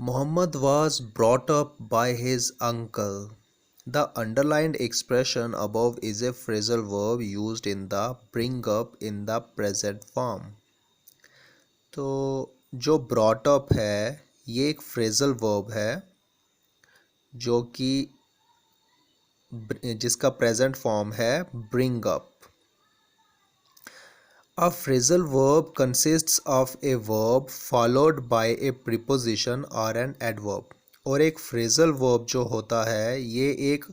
Muhammad was brought up by his uncle. The underlined expression above is a phrasal verb used in the bring up in the present form. तो जो brought up है ये एक phrasal verb है जो कि जिसका present form है bring up. A phrasal verb consists of a verb followed by a preposition or an adverb. और एक phrasal verb जो होता है ये एक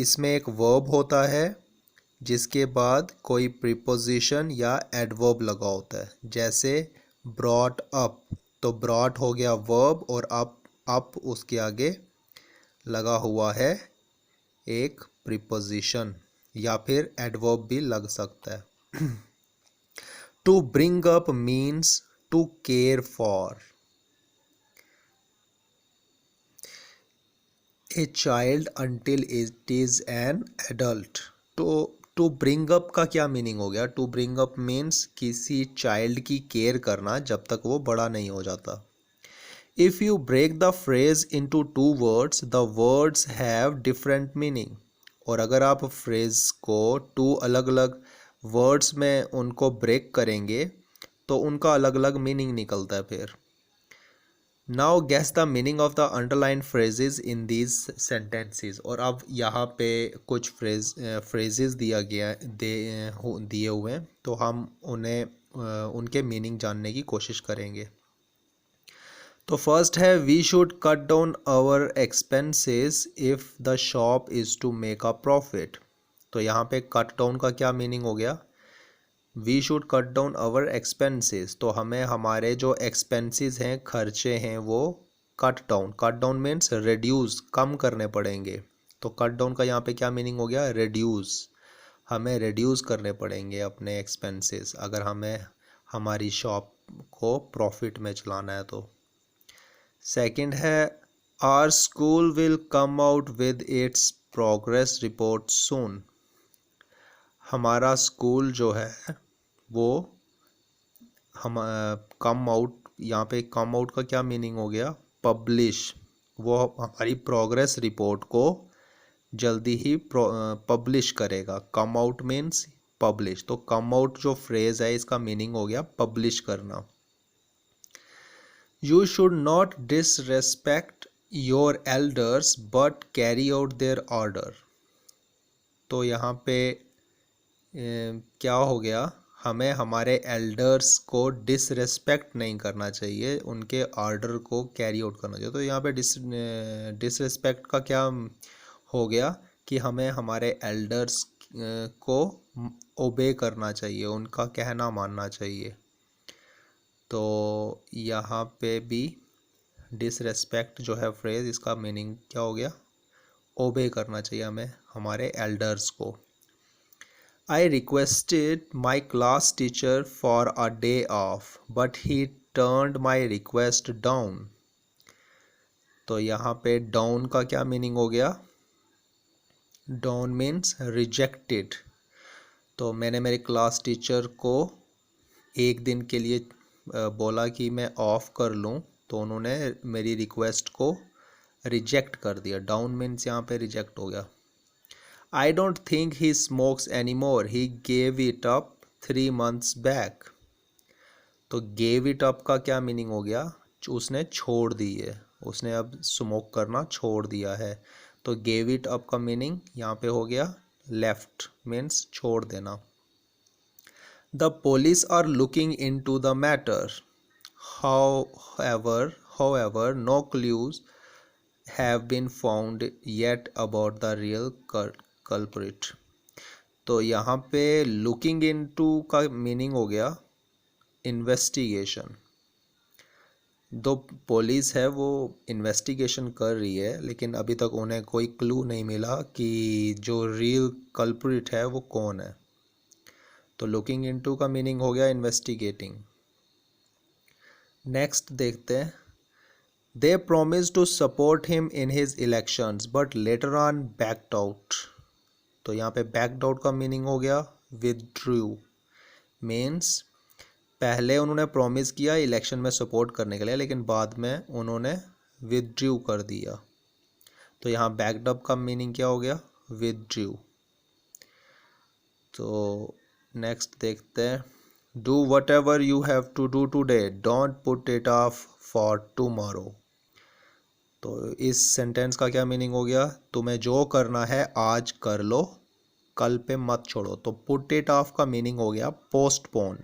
इसमें एक verb होता है जिसके बाद कोई preposition या adverb लगा होता है. जैसे brought up, तो brought हो गया verb और up उसके आगे लगा हुआ है एक preposition या फिर adverb भी लग सकता है. To bring up means to care for. A child until it is an adult. To bring up का क्या मीनिंग हो गया? To bring up means किसी चाइल्ड की केयर करना जब तक वो बड़ा नहीं हो जाता. If you break the phrase into two words, the words have different meaning. और अगर आप फ्रेज को टू अलग अलग वर्ड्स में उनको ब्रेक करेंगे तो उनका अलग अलग मीनिंग निकलता है फिर. Now guess the meaning of the underline phrases in these sentences. और अब यहाँ पे कुछ फ्रेजेस दिए हुए हैं तो हम उनके मीनिंग जानने की कोशिश करेंगे. तो फर्स्ट है we should cut down our expenses if the shop is to make a profit. तो यहाँ पे कट डाउन का क्या मीनिंग हो गया? We should cut down our expenses. तो हमें हमारे जो एक्सपेंसेस हैं खर्चे हैं वो कट डाउन मीन्स रिड्यूस कम करने पड़ेंगे. तो कट डाउन का यहाँ पे क्या मीनिंग हो गया? रिड्यूस. हमें रिड्यूस करने पड़ेंगे अपने एक्सपेंसेस अगर हमें हमारी शॉप को प्रॉफिट में चलाना है तो. सेकंड है our school will come out with its progress report soon. हमारा स्कूल जो है वो हम कम आउट, यहाँ पे कम आउट का क्या मीनिंग हो गया? पब्लिश. वो हमारी प्रोग्रेस रिपोर्ट को जल्दी ही पब्लिश करेगा. Come out means publish. तो कम आउट जो फ्रेज है इसका मीनिंग हो गया पब्लिश करना. You should not disrespect your elders but carry out their order. तो यहाँ पे क्या हो गया? हमें हमारे एल्डर्स को डिसरेस्पेक्ट नहीं करना चाहिए, उनके ऑर्डर को कैरी आउट करना चाहिए. तो यहाँ पे डिसरेस्पेक्ट का क्या हो गया कि हमें हमारे एल्डर्स को ओबे करना चाहिए, उनका कहना मानना चाहिए. तो यहाँ पे भी डिसरेस्पेक्ट जो है फ्रेज इसका मीनिंग क्या हो गया? ओबे करना चाहिए हमें हमारे एल्डर्स को. I requested my class teacher for a day off, but he turned my request down. तो यहाँ पे down का क्या मीनिंग हो गया? Down means rejected. तो मैंने मेरे क्लास टीचर को एक दिन के लिए बोला कि मैं ऑफ कर लूँ तो उन्होंने मेरी रिक्वेस्ट को रिजेक्ट कर दिया. डाउन मीन्स यहाँ पे रिजेक्ट हो गया. I don't think he smokes anymore. He gave it up 3 months back. तो gave it up का क्या मीनिंग हो गया? उसने छोड़ दी है, उसने अब स्मोक करना छोड़ दिया है. तो gave it up का मीनिंग यहाँ पे हो गया left means छोड़ देना. The police are looking into the matter. However, no clues have been found yet about the real culprit. तो यहाँ पे looking into का मीनिंग हो गया इन्वेस्टिगेशन. दो पुलिस है वो इन्वेस्टिगेशन कर रही है लेकिन अभी तक उन्हें कोई क्लू नहीं मिला कि जो रियल कल्प्रिट है वो कौन है. तो लुकिंग इनटू का मीनिंग हो गया इन्वेस्टिगेटिंग. नेक्स्ट देखते हैं. They promise to support him in his elections but later on backed out. तो यहाँ पे बैक्ड आउट का मीनिंग हो गया विदड्रू. मीन्स पहले उन्होंने प्रॉमिस किया इलेक्शन में सपोर्ट करने के लिए, लेकिन बाद में उन्होंने विथड्रू कर दिया। तो यहाँ बैकड अप का मीनिंग क्या हो गया? विथड्रू। तो नेक्स्ट देखते हैं, do whatever you have to do today, don't put it off for tomorrow. तो इस सेंटेंस का क्या मीनिंग हो गया? तुम्हें जो करना है आज कर लो, कल पे मत छोड़ो। तो पुट इट ऑफ का मीनिंग हो गया पोस्टपोन।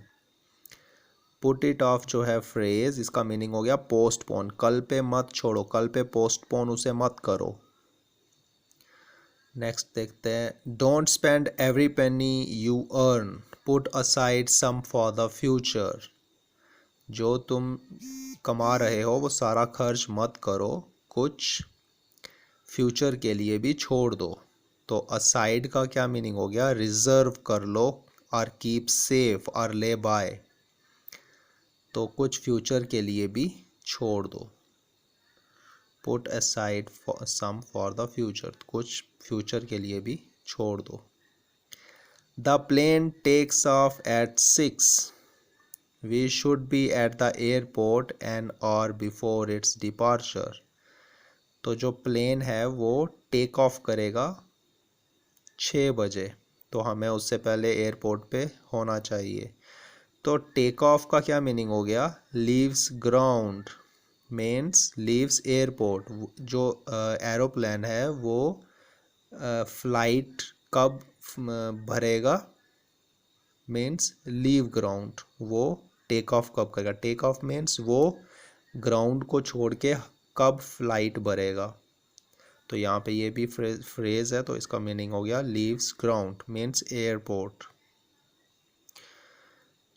पुट इट ऑफ जो है फ्रेज, इसका मीनिंग हो गया पोस्टपोन। कल पे मत छोड़ो, कल पे पोस्टपोन उसे मत करो। नेक्स्ट देखते हैं, don't spend every penny you earn, put aside some for the future. जो तुम कमा रहे हो वो सारा खर्च मत करो, कुछ फ्यूचर के लिए भी छोड़ दो। तो असाइड का क्या मीनिंग हो गया? रिजर्व कर लो, और कीप सेफ और ले बाय। तो कुछ फ्यूचर के लिए भी छोड़ दो। Put aside some for the future, कुछ फ्यूचर के लिए भी छोड़ दो। The plane takes off at 6, we should be at the airport an hour before its departure. तो जो प्लेन है वो टेक ऑफ करेगा 6 बजे, तो हमें उससे पहले एयरपोर्ट पे होना चाहिए। तो टेक ऑफ का क्या मीनिंग हो गया? Leaves ground means leaves airport. जो एरोप्लेन है वो फ्लाइट कब भरेगा, मीन्स लीव ग्राउंड। वो टेक ऑफ कब करेगा? टेक ऑफ मीन्स वो ग्राउंड को छोड़ के कब फ्लाइट भरेगा। तो यहाँ पे ये भी फ्रेज है, तो इसका मीनिंग हो गया लीव्स ग्राउंड मीन्स एयरपोर्ट।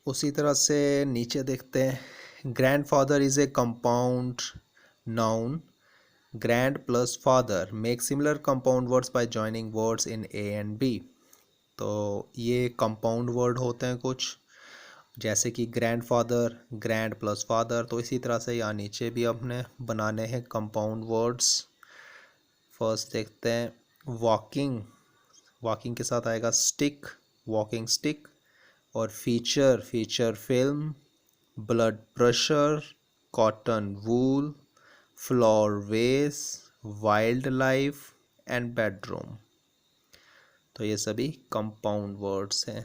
उसी तरह से नीचे देखते हैं, grandfather is a compound noun, grand plus father make similar compound words by joining words in A and B. तो ये कंपाउंड वर्ड होते हैं कुछ, जैसे कि ग्रैंडफादर, ग्रैंड प्लस फादर। तो इसी तरह से यहाँ नीचे भी अपने बनाने हैं कंपाउंड वर्ड्स। फर्स्ट देखते हैं, वॉकिंग, वॉकिंग के साथ आएगा स्टिक, वॉकिंग स्टिक। और feature, feature film, blood pressure, cotton wool, floor वेस, वाइल्ड लाइफ एंड बेडरूम। तो ये सभी कंपाउंड वर्ड्स हैं।